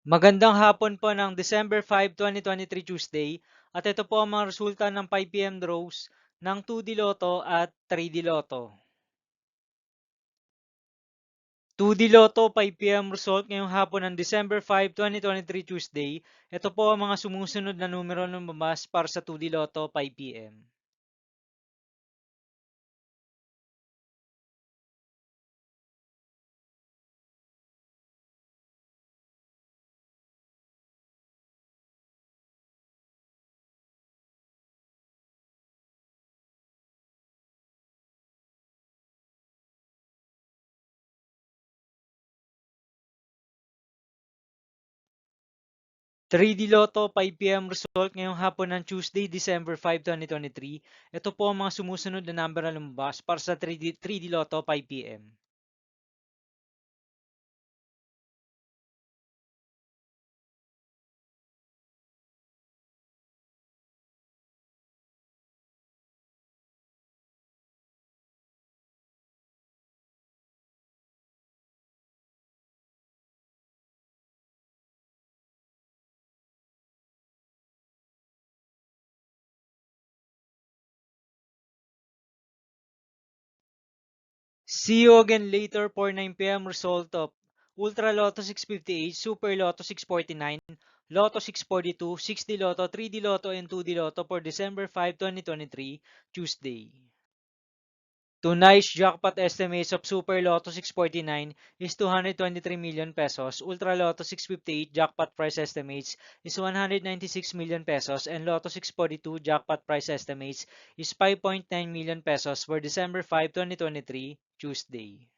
Magandang hapon po ng December 5, 2023 Tuesday at ito po ang mga resulta ng 5 p.m. draws ng 2D Lotto at 3D Lotto. 2D Lotto 5 p.m. result ngayong hapon ng December 5, 2023 Tuesday. Ito po ang mga sumusunod na numero ng lumabas para sa 2D Lotto 5 p.m. 3D Lotto 5 p.m. result ngayong hapon ng Tuesday, December 5, 2023. Ito po ang mga sumusunod na number na lumabas para sa 3D Lotto 5 p.m. 'See you again later for 9 p.m. result of Ultra Lotto 658, Super Lotto 649, Lotto 642, 6D Lotto, 3D Lotto, and 2D Lotto for December 5, 2023, Tuesday. Tonight's jackpot estimates of Super Lotto 649 is 223 million pesos, Ultra Lotto 658 jackpot price estimates is 196 million pesos, and Lotto 642 jackpot price estimates is 5.9 million pesos for December 5, 2023, Tuesday.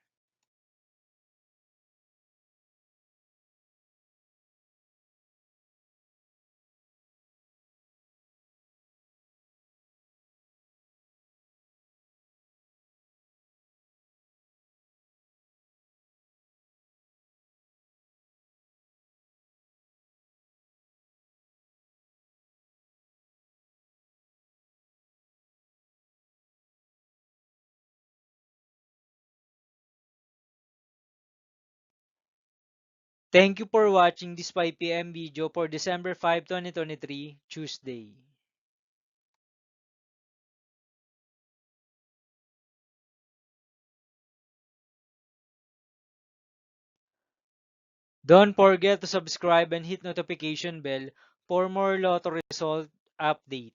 Thank you for watching this 5 p.m. video for December 5, 2023, Tuesday. Don't forget to subscribe and hit notification bell for more lotto result update.